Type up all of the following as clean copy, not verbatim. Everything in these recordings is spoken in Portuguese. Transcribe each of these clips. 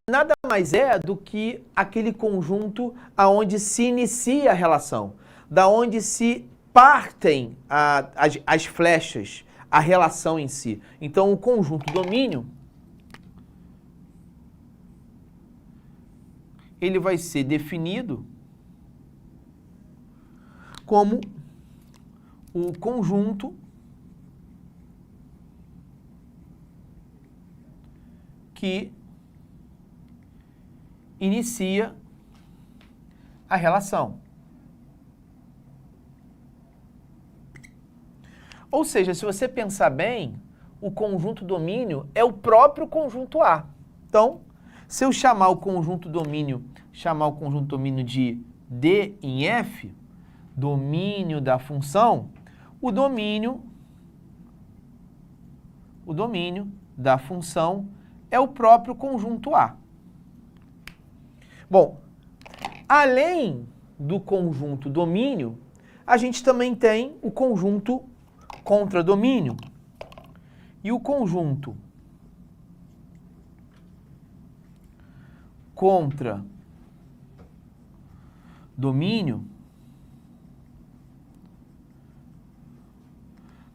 nada mais é do que aquele conjunto aonde se inicia a relação, da onde se partem as flechas, a relação em si. Então, o conjunto domínio, ele vai ser definido como o conjunto que inicia a relação. Ou seja, se você pensar bem, o conjunto domínio é o próprio conjunto A. Então, se eu chamar o conjunto domínio de D em F, domínio da função, o domínio da função é o próprio conjunto A. Bom, além do conjunto domínio, a gente também tem o conjunto contradomínio. E o conjunto contradomínio,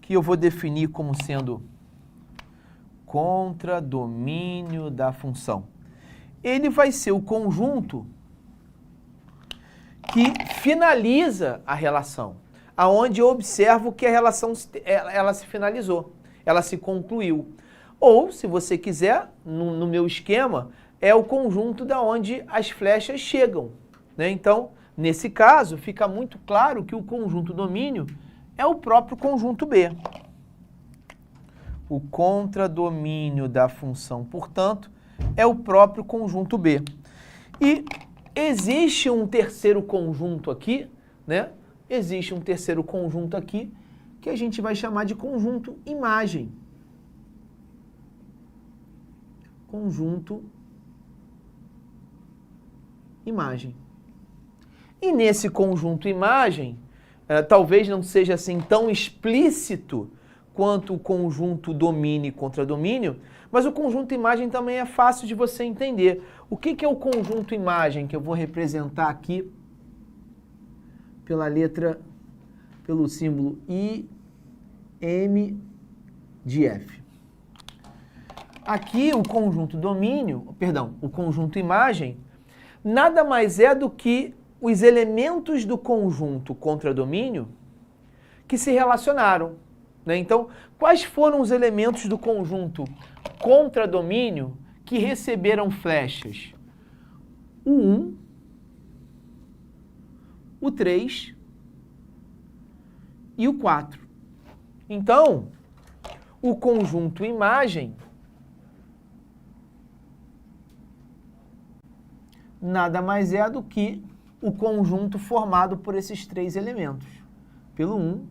que eu vou definir como sendo contradomínio da função. Ele vai ser o conjunto que finaliza a relação, aonde eu observo que a relação ela se finalizou, ela se concluiu. Ou, se você quiser, no meu esquema, é o conjunto da onde as flechas chegam, né? Então, nesse caso, fica muito claro que o conjunto domínio é o próprio conjunto B. O contradomínio da função, portanto, é o próprio conjunto B. E existe um terceiro conjunto aqui, né? Existe um terceiro conjunto aqui que a gente vai chamar de conjunto imagem. Conjunto imagem. E nesse conjunto imagem, talvez não seja assim tão explícito quanto o conjunto domínio e contradomínio, mas o conjunto imagem também é fácil de você entender. O que é o conjunto imagem que eu vou representar aqui pelo símbolo I, M de F? Aqui o conjunto domínio, perdão, o conjunto imagem, nada mais é do que os elementos do conjunto contradomínio que se relacionaram, né? Então, quais foram os elementos do conjunto contradomínio que receberam flechas? O 1, o 3 e o 4. Então, o conjunto imagem nada mais é do que o conjunto formado por esses três elementos, pelo 1,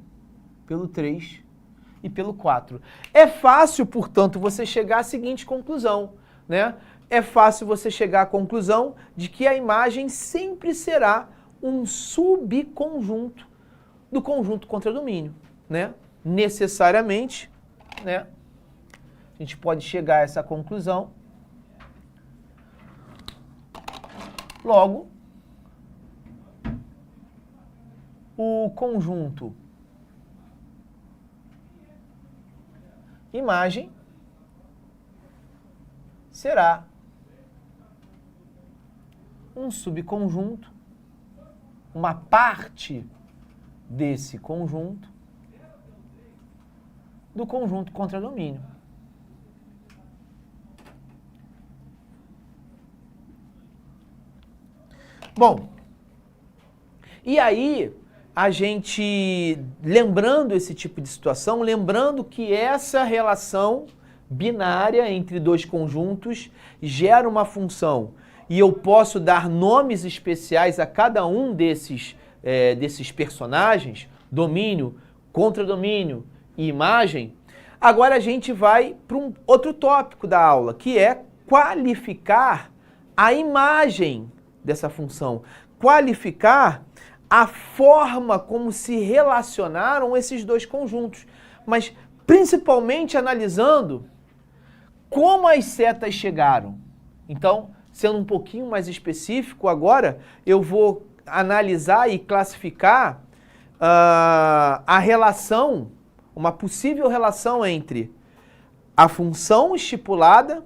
pelo 3 e pelo 4. É fácil, portanto, você chegar à seguinte conclusão, né? É fácil você chegar à conclusão de que a imagem sempre será um subconjunto do conjunto contradomínio, né? Necessariamente, né? A gente pode chegar a essa conclusão. Logo, o conjunto imagem será um subconjunto, uma parte desse conjunto do conjunto contradomínio. Bom, e aí a gente, lembrando esse tipo de situação, lembrando que essa relação binária entre dois conjuntos gera uma função e eu posso dar nomes especiais a cada um desses personagens, domínio, contradomínio e imagem. Agora a gente vai para um outro tópico da aula, que é qualificar a imagem dessa função, qualificar a forma como se relacionaram esses dois conjuntos, mas principalmente analisando como as setas chegaram. Então, sendo um pouquinho mais específico agora, eu vou analisar e classificar a relação, uma possível relação entre a função estipulada,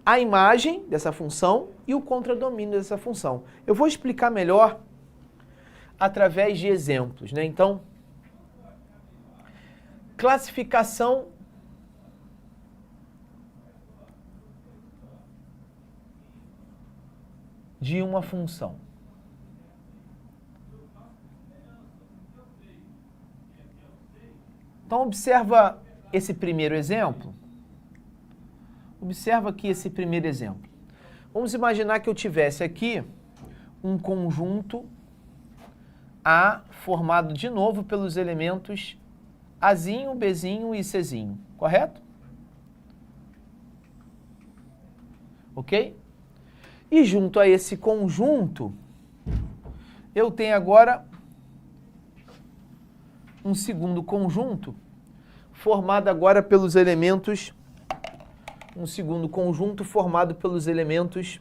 a imagem dessa função e o contradomínio dessa função. Eu vou explicar melhor através de exemplos, né? Então, classificação de uma função. Então, observa esse primeiro exemplo. Observa aqui esse primeiro exemplo. Vamos imaginar que eu tivesse aqui um conjunto A formado de novo pelos elementos Azinho, Bzinho e Czinho, correto? Ok? E junto a esse conjunto, eu tenho agora um segundo conjunto formado agora pelos elementos, um segundo conjunto formado pelos elementos,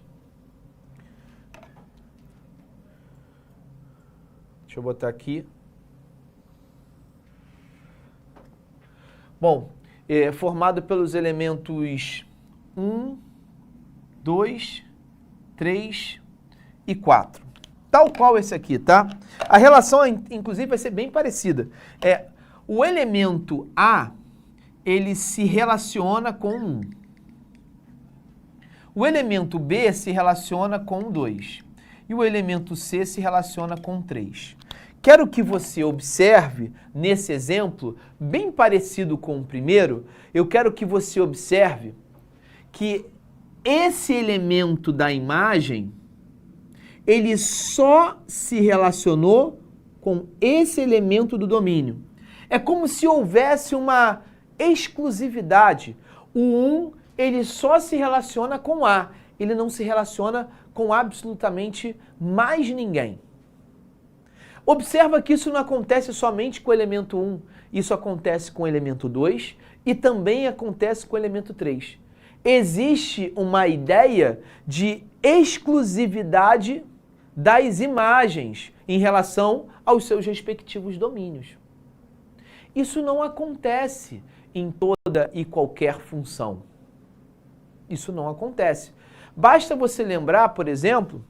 deixa eu botar aqui, bom, formado pelos elementos 1, 2, 3 e 4. Tal qual esse aqui, tá? A relação, inclusive, vai ser bem parecida. O elemento A, ele se relaciona com 1. O elemento B se relaciona com 2. E o elemento C se relaciona com 3. Quero que você observe, nesse exemplo, bem parecido com o primeiro, eu quero que você observe que esse elemento da imagem, ele só se relacionou com esse elemento do domínio. É como se houvesse uma exclusividade. O 1, ele só se relaciona com A, ele não se relaciona com absolutamente mais ninguém. Observa que isso não acontece somente com o elemento 1, isso acontece com o elemento 2 e também acontece com o elemento 3. Existe uma ideia de exclusividade das imagens em relação aos seus respectivos domínios. Isso não acontece em toda e qualquer função. Isso não acontece. Basta você lembrar, por exemplo,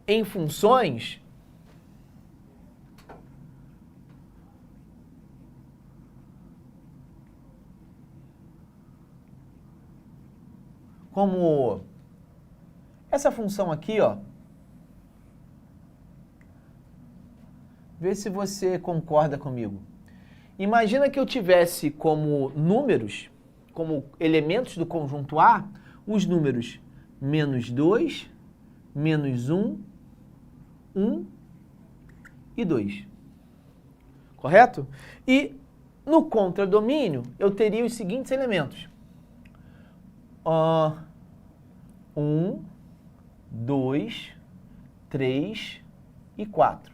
em funções como essa função aqui, ó. Vê se você concorda comigo. Imagina que eu tivesse como números, como elementos do conjunto A, os números -2, -1, 1 e 2. Correto? E no contradomínio, eu teria os seguintes elementos. 1, 2, 3 e 4.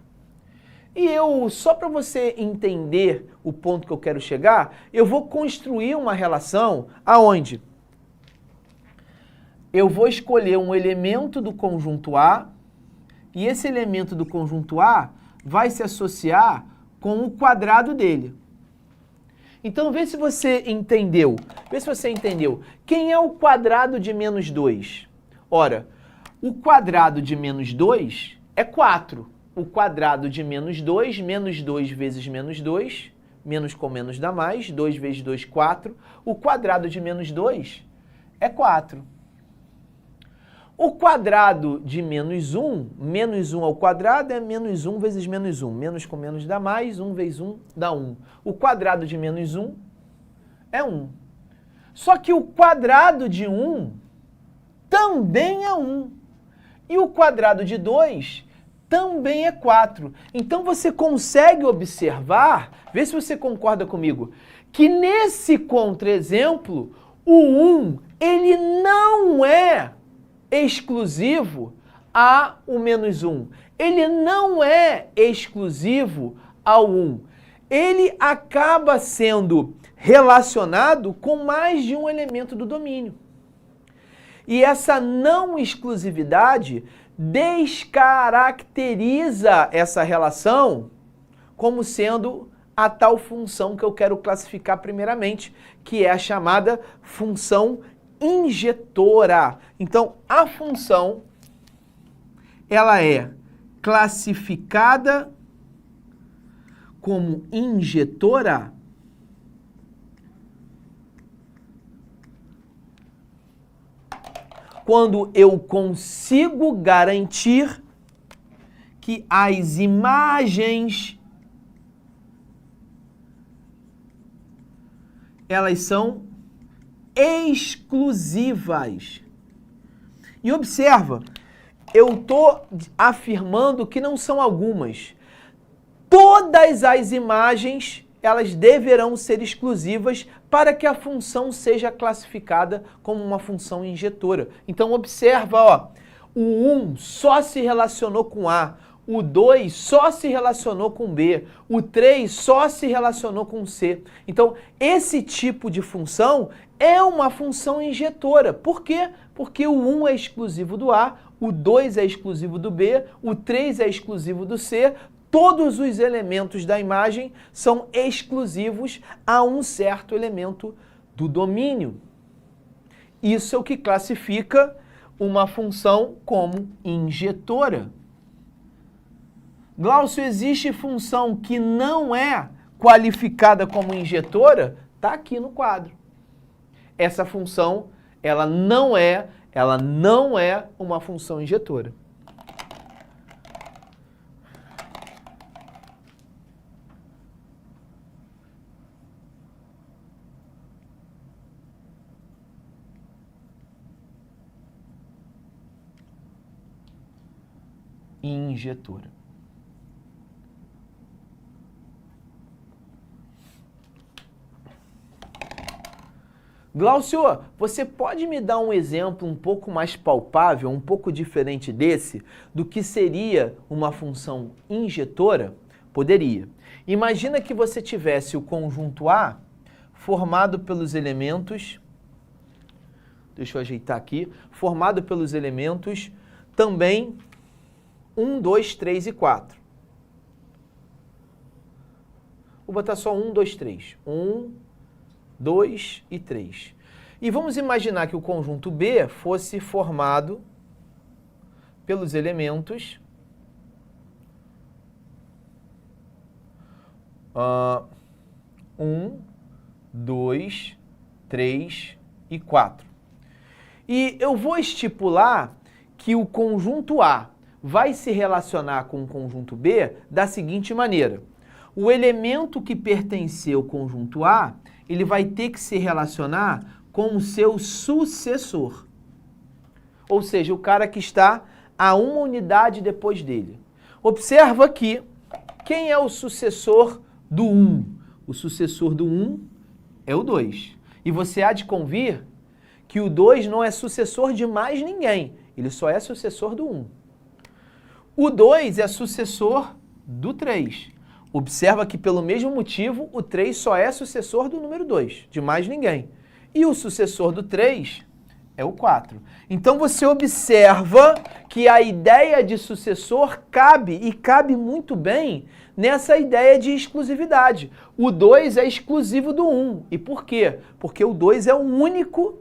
E eu, só para você entender o ponto que eu quero chegar, eu vou construir uma relação aonde eu vou escolher um elemento do conjunto A e esse elemento do conjunto A vai se associar com o quadrado dele. Então, vê se você entendeu. Vê se você entendeu. Quem é o quadrado de -2? Ora, o quadrado de -2 é 4. O quadrado de -2, -2 vezes -2, menos com menos dá mais, 2 vezes 2, 4. O quadrado de -2 é 4. O quadrado de -1 ao quadrado é -1 vezes -1. Menos com menos dá mais, 1 vezes 1 dá 1. O quadrado de -1 é 1. Só que o quadrado de 1 também é 1. E o quadrado de 2 também é 4. Então você consegue observar, vê se você concorda comigo, que nesse contra-exemplo, o 1, ele não é exclusivo ao -1. Ele não é exclusivo ao 1. Ele acaba sendo relacionado com mais de um elemento do domínio. E essa não exclusividade descaracteriza essa relação como sendo a tal função que eu quero classificar primeiramente, que é a chamada função injetora. Então, a função, ela é classificada como injetora quando eu consigo garantir que as imagens elas são exclusivas. E observa, eu estou afirmando que não são algumas. Todas as imagens, elas deverão ser exclusivas para que a função seja classificada como uma função injetora. Então observa, ó, o 1 só se relacionou com A, o 2 só se relacionou com B, o 3 só se relacionou com C. Então, esse tipo de função é uma função injetora. Por quê? Porque o 1 é exclusivo do A, o 2 é exclusivo do B, o 3 é exclusivo do C. Todos os elementos da imagem são exclusivos a um certo elemento do domínio. Isso é o que classifica uma função como injetora. Glaucio, existe função que não é qualificada como injetora? Está aqui no quadro. Essa função, ela não é uma função injetora. Injetora. Glaucio, você pode me dar um exemplo um pouco mais palpável, um pouco diferente desse, do que seria uma função injetora? Poderia. Imagina que você tivesse o conjunto A formado pelos elementos, deixa eu ajeitar aqui, formado pelos elementos também 1, 2, 3 e 4. Vou botar só 1, 2, 3. 1, 2 e 3. E vamos imaginar que o conjunto B fosse formado pelos elementos 1, 2, 3 e 4. E eu vou estipular que o conjunto A vai se relacionar com o conjunto B da seguinte maneira. O elemento que pertencer ao conjunto A, ele vai ter que se relacionar com o seu sucessor. Ou seja, o cara que está a uma unidade depois dele. Observa aqui, quem é o sucessor do 1? O sucessor do 1 é o 2. E você há de convir que o 2 não é sucessor de mais ninguém. Ele só é sucessor do 1. O 2 é sucessor do 3. Observa que, pelo mesmo motivo, o 3 só é sucessor do número 2, de mais ninguém. E o sucessor do 3 é o 4. Então, você observa que a ideia de sucessor cabe, e cabe muito bem, nessa ideia de exclusividade. O 2 é exclusivo do 1. E por quê? Porque o 2 é o único,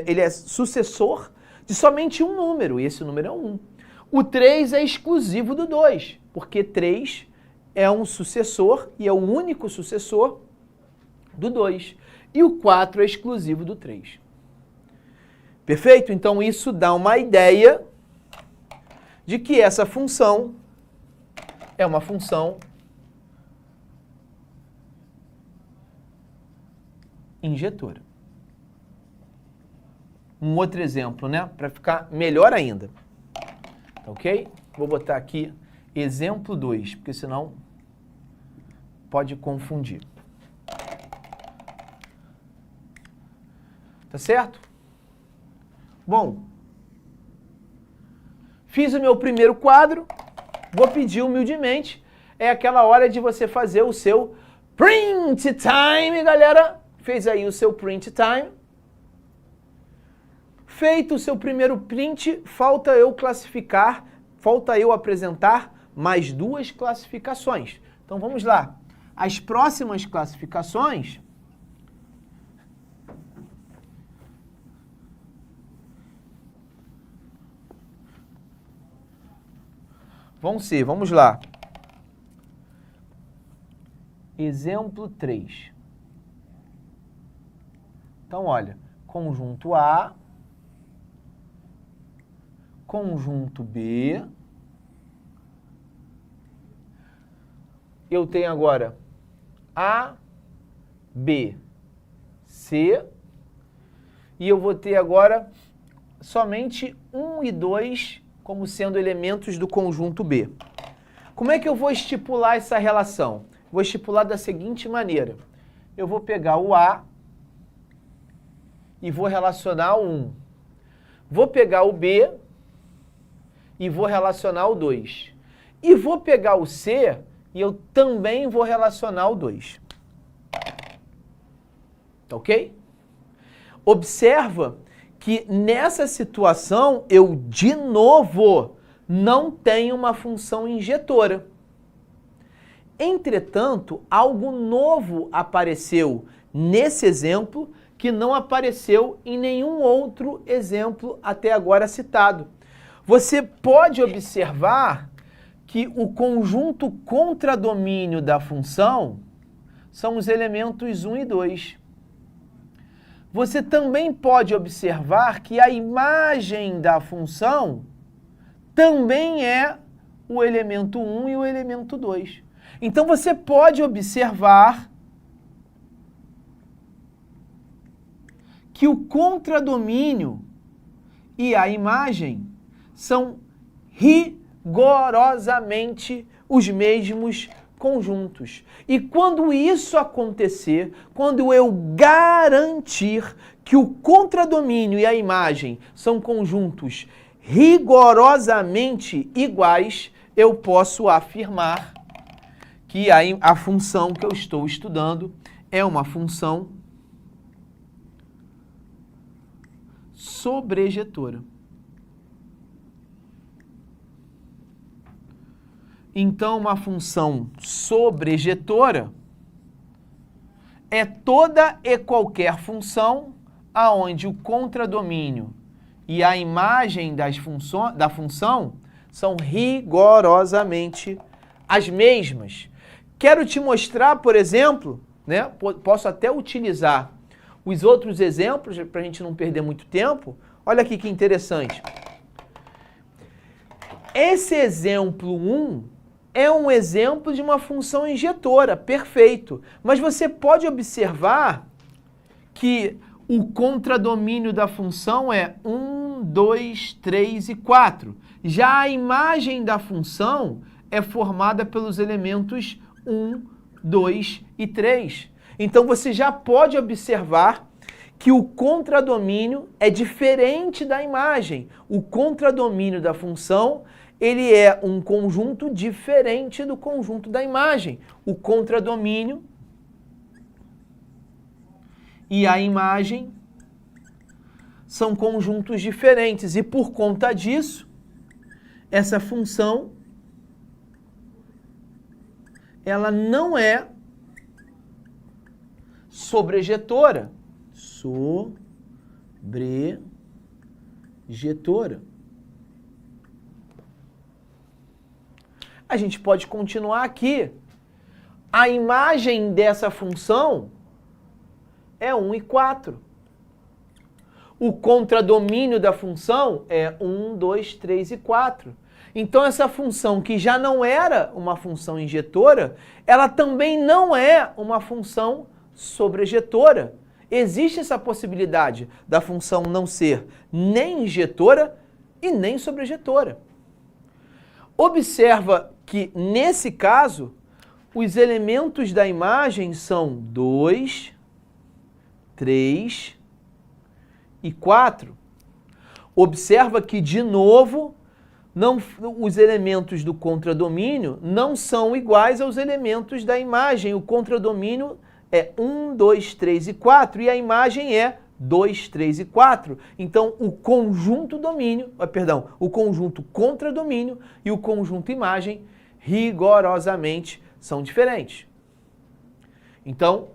ele é sucessor de somente um número, e esse número é 1. O 3 é exclusivo do 2, porque 3 é um sucessor e é o único sucessor do 2. E o 4 é exclusivo do 3. Perfeito? Então isso dá uma ideia de que essa função é uma função injetora. Um outro exemplo, né? Para ficar melhor ainda. Ok? Vou botar aqui exemplo 2, porque senão pode confundir. Tá certo? Bom, fiz o meu primeiro quadro, vou pedir humildemente, é aquela hora de você fazer o seu print time, galera. Fez aí o seu print time. Feito o seu primeiro print, falta eu apresentar mais duas classificações. Então vamos lá. As próximas classificações vão ser, vamos lá. Exemplo 3. Então, olha, conjunto A, conjunto B. Eu tenho agora A, B, C. E eu vou ter agora somente 1 e 2 como sendo elementos do conjunto B. Como é que eu vou estipular essa relação? Vou estipular da seguinte maneira. Eu vou pegar o A e vou relacionar o 1. Vou pegar o B e vou relacionar o 2. E vou pegar o C e eu também vou relacionar o 2. Ok? Observa que nessa situação eu, de novo, não tenho uma função injetora. Entretanto, algo novo apareceu nesse exemplo que não apareceu em nenhum outro exemplo até agora citado. Você pode observar que o conjunto contradomínio da função são os elementos 1 e 2. Você também pode observar que a imagem da função também é o elemento 1 e o elemento 2. Então você pode observar que o contradomínio e a imagem são rigorosamente os mesmos conjuntos. E quando isso acontecer, quando eu garantir que o contradomínio e a imagem são conjuntos rigorosamente iguais, eu posso afirmar que a função que eu estou estudando é uma função sobrejetora. Então, uma função sobrejetora é toda e qualquer função aonde o contradomínio e a imagem da função são rigorosamente as mesmas. Quero te mostrar, por exemplo, né, posso até utilizar os outros exemplos para a gente não perder muito tempo. Olha aqui que interessante. Esse exemplo 1 é um exemplo de uma função injetora, perfeito. Mas você pode observar que o contradomínio da função é 1, 2, 3 e 4. Já a imagem da função é formada pelos elementos 1, 2 e 3. Então você já pode observar que o contradomínio é diferente da imagem. O contradomínio da função, ele é um conjunto diferente do conjunto da imagem. O contradomínio e a imagem são conjuntos diferentes. E por conta disso, essa função, ela não é sobrejetora. Sobrejetora. A gente pode continuar aqui. A imagem dessa função é 1 e 4. O contradomínio da função é 1, 2, 3 e 4. Então essa função que já não era uma função injetora, ela também não é uma função sobrejetora. Existe essa possibilidade da função não ser nem injetora e nem sobrejetora. Observa que, nesse caso, os elementos da imagem são 2, 3 e 4. Observa que, de novo, os elementos do contradomínio não são iguais aos elementos da imagem. O contradomínio é 1, 2, 3 e 4 e a imagem é 2, 3 e 4. Então, o conjunto domínio, o conjunto contradomínio e o conjunto imagem rigorosamente são diferentes. Então,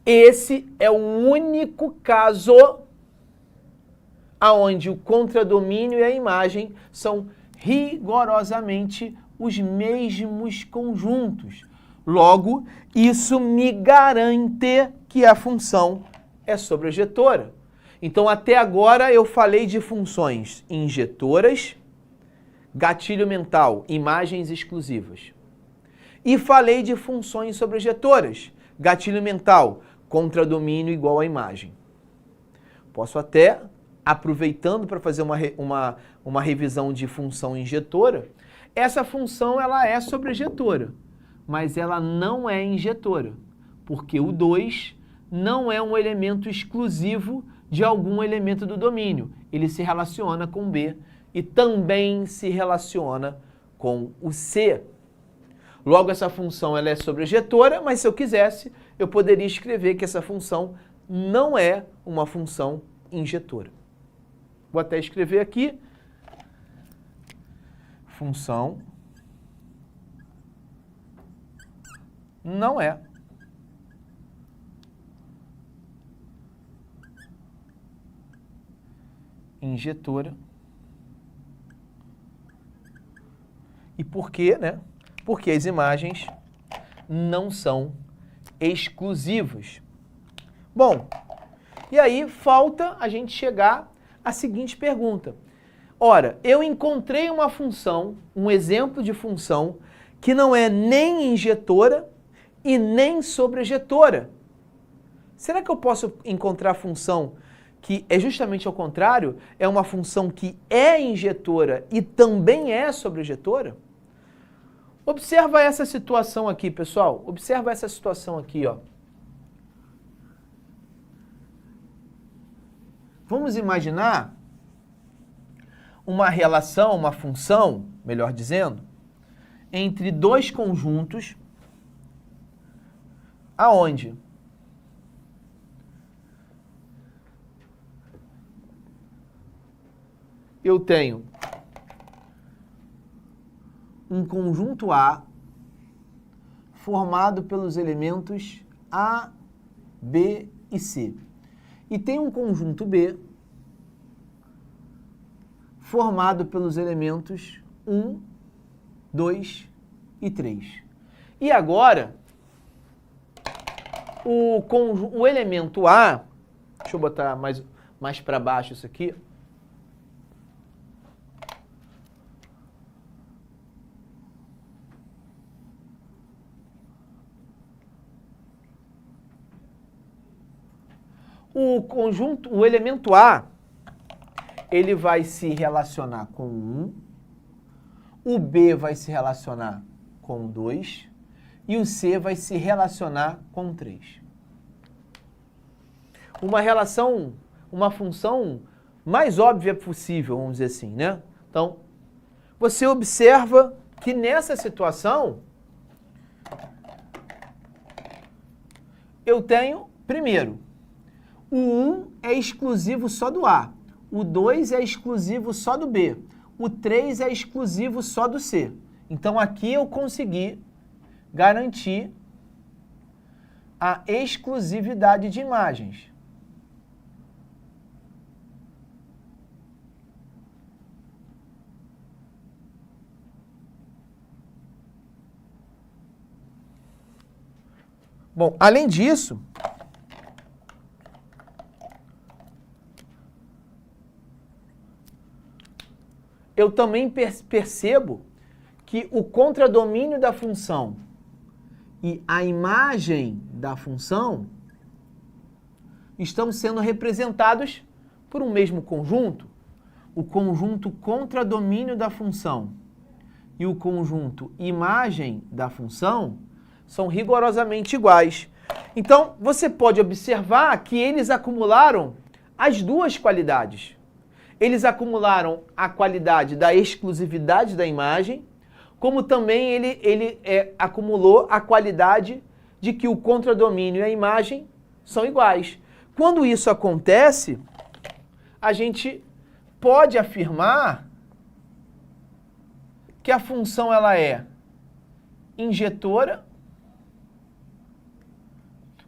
esse é o único caso aonde o contradomínio e a imagem são rigorosamente os mesmos conjuntos. Logo, isso me garante que a função é sobrejetora. Então, até agora eu falei de funções injetoras, gatilho mental, imagens exclusivas. E falei de funções sobrejetoras, gatilho mental, contradomínio igual a imagem. Posso até, aproveitando para fazer uma revisão de função injetora, essa função ela é sobrejetora, mas ela não é injetora, porque o 2 não é um elemento exclusivo de algum elemento do domínio. Ele se relaciona com B e também se relaciona com o C. Logo, essa função ela é sobrejetora, mas se eu quisesse, eu poderia escrever que essa função não é uma função injetora. Vou até escrever aqui. Função não é injetora. E por quê, né? Porque as imagens não são exclusivas. Bom, e aí falta a gente chegar à seguinte pergunta. Ora, eu encontrei uma função, um exemplo de função, que não é nem injetora e nem sobrejetora. Será que eu posso encontrar função que é justamente ao contrário? É uma função que é injetora e também é sobrejetora? Observa essa situação aqui, pessoal. Observa essa situação aqui, ó. Vamos imaginar uma relação, uma função, melhor dizendo, entre dois conjuntos, aonde eu tenho um conjunto A formado pelos elementos A, B e C. E tem um conjunto B formado pelos elementos 1, 2 e 3. E agora, o elemento A, deixa eu botar mais para baixo isso aqui. O elemento A, ele vai se relacionar com 1, o B vai se relacionar com 2 e o C vai se relacionar com 3. Uma função mais óbvia possível, vamos dizer assim, né? Então, você observa que nessa situação, eu tenho, primeiro, o 1 é exclusivo só do A, o 2 é exclusivo só do B, o 3 é exclusivo só do C. Então, aqui eu consegui garantir a exclusividade de imagens. Bom, além disso, eu também percebo que o contradomínio da função e a imagem da função estão sendo representados por um mesmo conjunto. O conjunto contradomínio da função e o conjunto imagem da função são rigorosamente iguais. Então, você pode observar que eles acumularam as duas qualidades. Eles acumularam a qualidade da exclusividade da imagem, como também ele acumulou a qualidade de que o contradomínio e a imagem são iguais. Quando isso acontece, a gente pode afirmar que a função ela é injetora,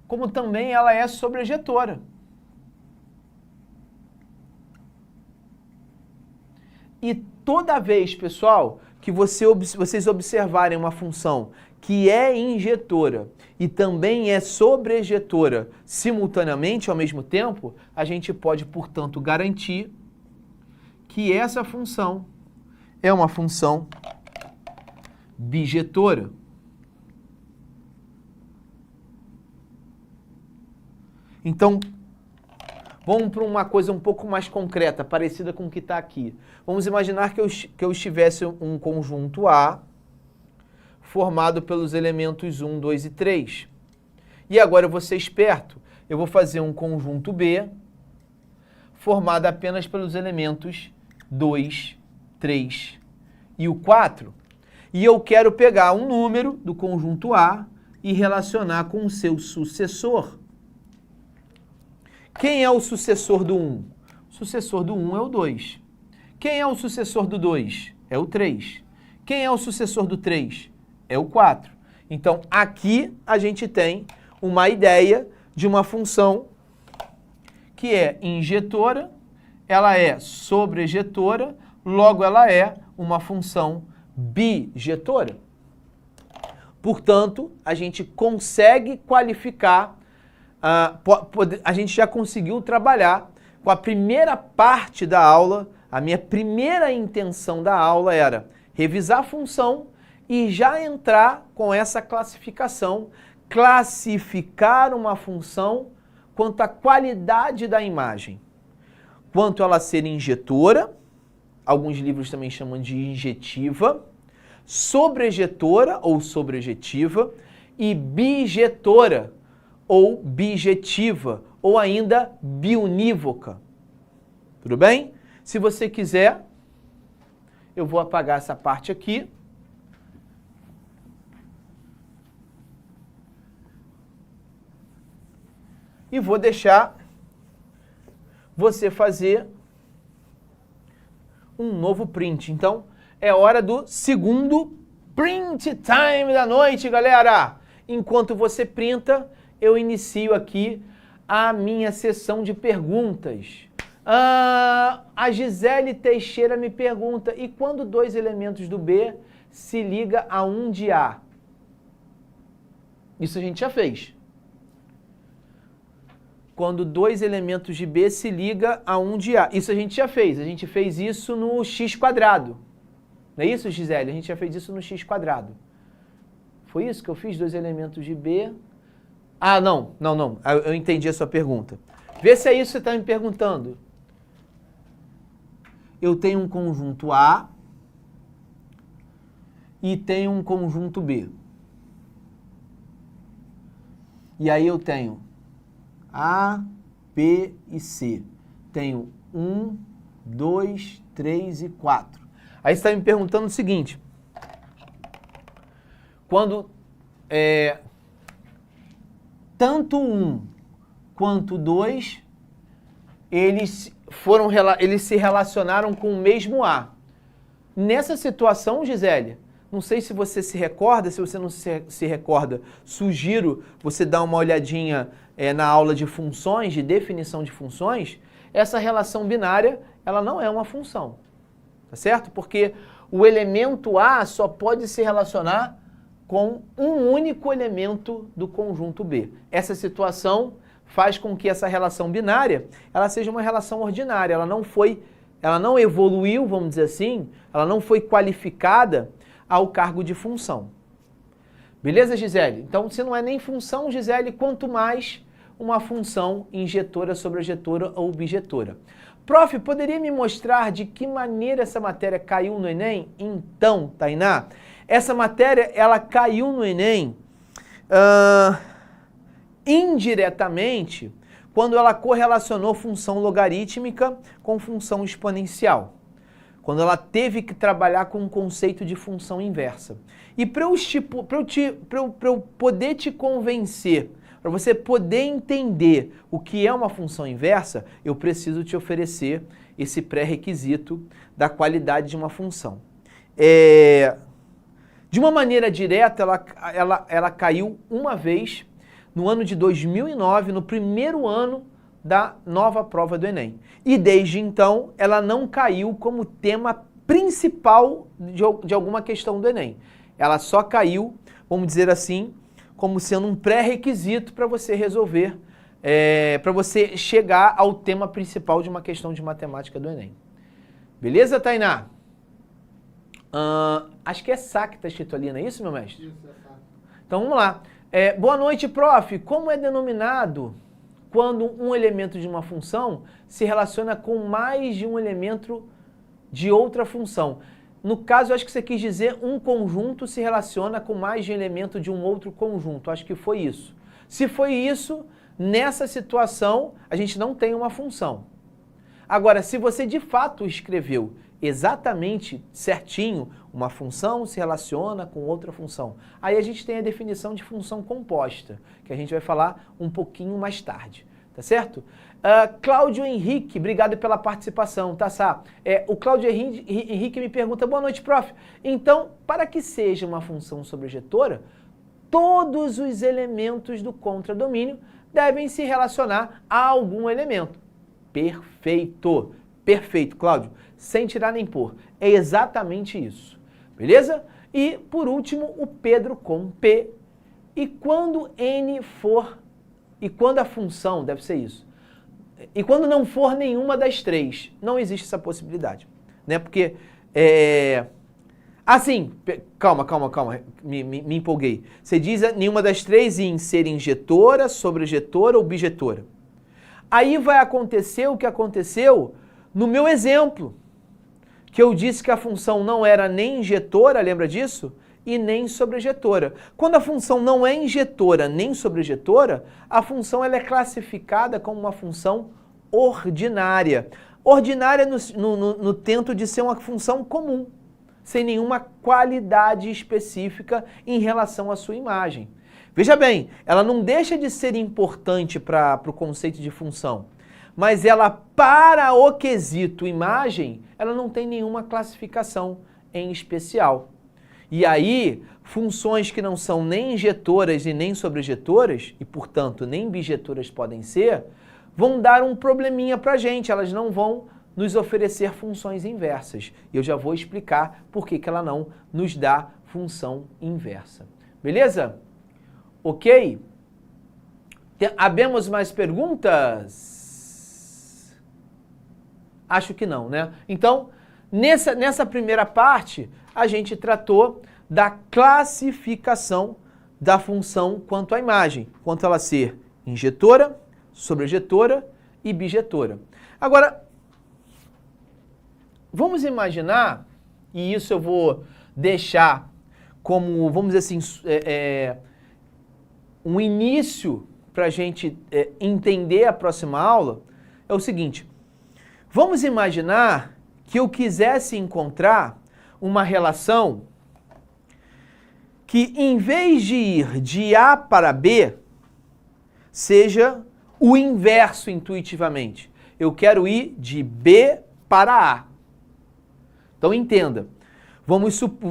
como também ela é sobrejetora. E toda vez, pessoal, que vocês observarem uma função que é injetora e também é sobrejetora simultaneamente, ao mesmo tempo, a gente pode, portanto, garantir que essa função é uma função bijetora. Então, vamos para uma coisa um pouco mais concreta, parecida com o que está aqui. Vamos imaginar que eu estivesse um conjunto A formado pelos elementos 1, 2 e 3. E agora eu vou ser esperto. Eu vou fazer um conjunto B formado apenas pelos elementos 2, 3 e o 4. E eu quero pegar um número do conjunto A e relacionar com o seu sucessor. Quem é o sucessor do 1? O sucessor do 1 é o 2. Quem é o sucessor do 2? É o 3. Quem é o sucessor do 3? É o 4. Então, aqui a gente tem uma ideia de uma função que é injetora, ela é sobrejetora, logo ela é uma função bijetora. Portanto, a gente consegue qualificar, a gente já conseguiu trabalhar com a primeira parte da aula. A minha primeira intenção da aula era revisar a função e já entrar com essa classificação, classificar uma função quanto à qualidade da imagem, quanto ela ser injetora, alguns livros também chamam de injetiva, sobrejetora ou sobrejetiva e bijetora ou bijetiva ou ainda biunívoca. Tudo bem? Se você quiser, eu vou apagar essa parte aqui. E vou deixar você fazer um novo print. Então, é hora do segundo print time da noite, galera! Enquanto você printa, eu inicio aqui a minha sessão de perguntas. A Gisele Teixeira me pergunta, e quando dois elementos do B se ligam a um de A? Isso a gente já fez. Quando dois elementos de B se ligam a um de A. Isso a gente já fez. A gente fez isso no x quadrado. Não é isso, Gisele? A gente já fez isso no x quadrado. Foi isso que eu fiz? Dois elementos de B. Ah, não. Eu entendi a sua pergunta. Vê se é isso que você está me perguntando. Eu tenho um conjunto A e tenho um conjunto B. E aí eu tenho A, B e C. Tenho 1, 2, 3 e 4. Aí você está me perguntando o seguinte. Quando tanto 1 quanto 2, eles se relacionaram com o mesmo A. Nessa situação, Gisele, não sei se você se recorda, se você não se recorda, sugiro você dar uma olhadinha na aula de funções, de definição de funções. Essa relação binária, ela não é uma função, tá certo? Porque o elemento A só pode se relacionar com um único elemento do conjunto B. Essa situação faz com que essa relação binária, ela seja uma relação ordinária, ela não evoluiu, vamos dizer assim, ela não foi qualificada ao cargo de função. Beleza, Gisele? Então, se não é nem função, Gisele, quanto mais uma função injetora, sobrejetora ou bijetora. Prof, poderia me mostrar de que maneira essa matéria caiu no Enem? Então, Tainá, essa matéria, ela caiu no Enem indiretamente quando ela correlacionou função logarítmica com função exponencial. Quando ela teve que trabalhar com o conceito de função inversa. E para eu poder te convencer, para você poder entender o que é uma função inversa, eu preciso te oferecer esse pré-requisito da qualidade de uma função. De uma maneira direta, ela caiu uma vez no ano de 2009, no primeiro ano da nova prova do Enem. E desde então, ela não caiu como tema principal de alguma questão do Enem. Ela só caiu, vamos dizer assim, como sendo um pré-requisito para você resolver, para você chegar ao tema principal de uma questão de matemática do Enem. Beleza, Tainá? Acho que é SAC que está escrito ali, não é isso, meu mestre? Isso, é SAC. Então, vamos lá. Boa noite, prof. Como é denominado quando um elemento de uma função se relaciona com mais de um elemento de outra função? No caso, eu acho que você quis dizer um conjunto se relaciona com mais de um elemento de um outro conjunto. Acho que foi isso. Se foi isso, nessa situação, a gente não tem uma função. Agora, se você de fato escreveu exatamente certinho, uma função se relaciona com outra função, aí a gente tem a definição de função composta, que a gente vai falar um pouquinho mais tarde, tá certo? Cláudio Henrique, obrigado pela participação, tá, Sá? O Cláudio Henrique me pergunta, boa noite, prof. Então, para que seja uma função sobrejetora, todos os elementos do contradomínio devem se relacionar a algum elemento. Perfeito, perfeito, Cláudio, sem tirar nem pôr. É exatamente isso, beleza? E, por último, o Pedro com P. E quando N for, e quando a função, deve ser isso, e quando não for nenhuma das três, não existe essa possibilidade, né? Porque, assim, calma, me empolguei. Você diz nenhuma das três em ser injetora, sobrejetora ou bijetora. Aí vai acontecer o que aconteceu no meu exemplo, que eu disse que a função não era nem injetora, lembra disso? E nem sobrejetora. Quando a função não é injetora nem sobrejetora, a função ela é classificada como uma função ordinária. Ordinária no tento de ser uma função comum, sem nenhuma qualidade específica em relação à sua imagem. Veja bem, ela não deixa de ser importante para o conceito de função, mas ela, para o quesito imagem, ela não tem nenhuma classificação em especial. E aí, funções que não são nem injetoras e nem sobrejetoras, e portanto nem bijetoras podem ser, vão dar um probleminha para a gente, elas não vão nos oferecer funções inversas. E eu já vou explicar por que ela não nos dá função inversa. Beleza? Ok? Habemos mais perguntas? Acho que não, né? Então, nessa primeira parte, a gente tratou da classificação da função quanto à imagem, quanto ela ser injetora, sobrejetora e bijetora. Agora, vamos imaginar, e isso eu vou deixar como, vamos dizer assim, um início para a gente entender a próxima aula, é o seguinte, vamos imaginar que eu quisesse encontrar uma relação que, em vez de ir de A para B, seja o inverso intuitivamente. Eu quero ir de B para A. Então, entenda.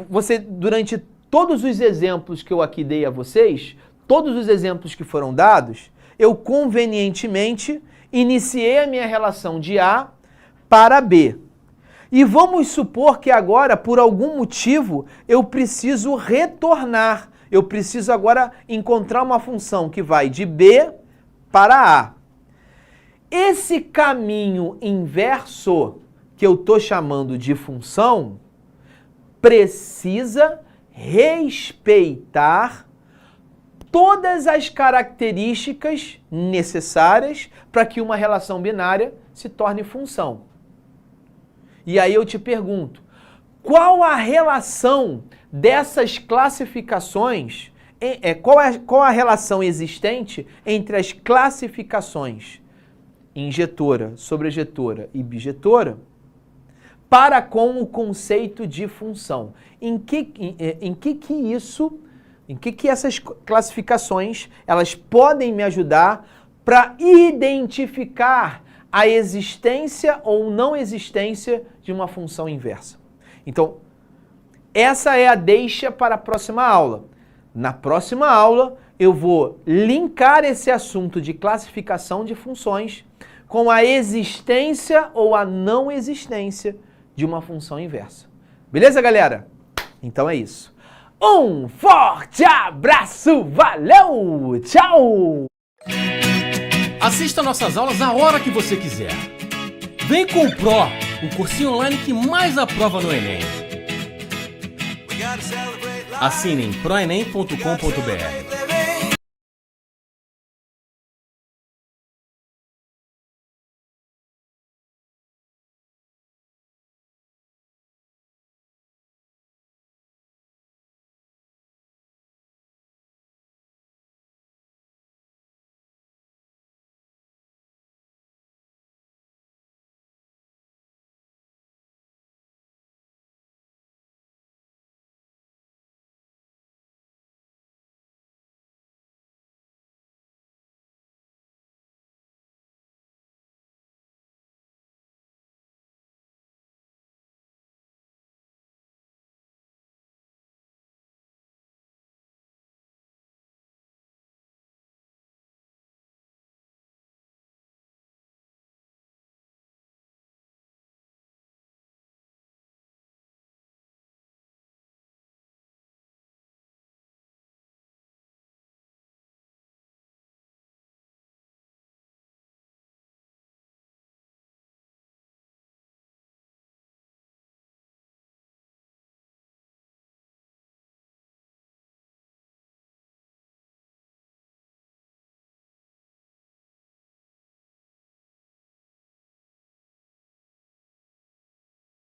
Você, durante todos os exemplos que eu aqui dei a vocês, todos os exemplos que foram dados, eu convenientemente iniciei a minha relação de A para B. E vamos supor que agora, por algum motivo, eu preciso retornar. Eu preciso agora encontrar uma função que vai de B para A. Esse caminho inverso, que eu estou chamando de função, precisa respeitar todas as características necessárias para que uma relação binária se torne função. E aí eu te pergunto, qual a relação dessas classificações, qual a relação existente entre as classificações injetora, sobrejetora e bijetora para com o conceito de função? Em que isso Em que essas classificações elas podem me ajudar para identificar a existência ou não existência de uma função inversa. Então, essa é a deixa para a próxima aula. Na próxima aula, eu vou linkar esse assunto de classificação de funções com a existência ou a não existência de uma função inversa. Beleza, galera? Então é isso. Um forte abraço, valeu, tchau! Assista nossas aulas a hora que você quiser. Vem com o Pro, o cursinho online que mais aprova no Enem. Assine em proenem.com.br.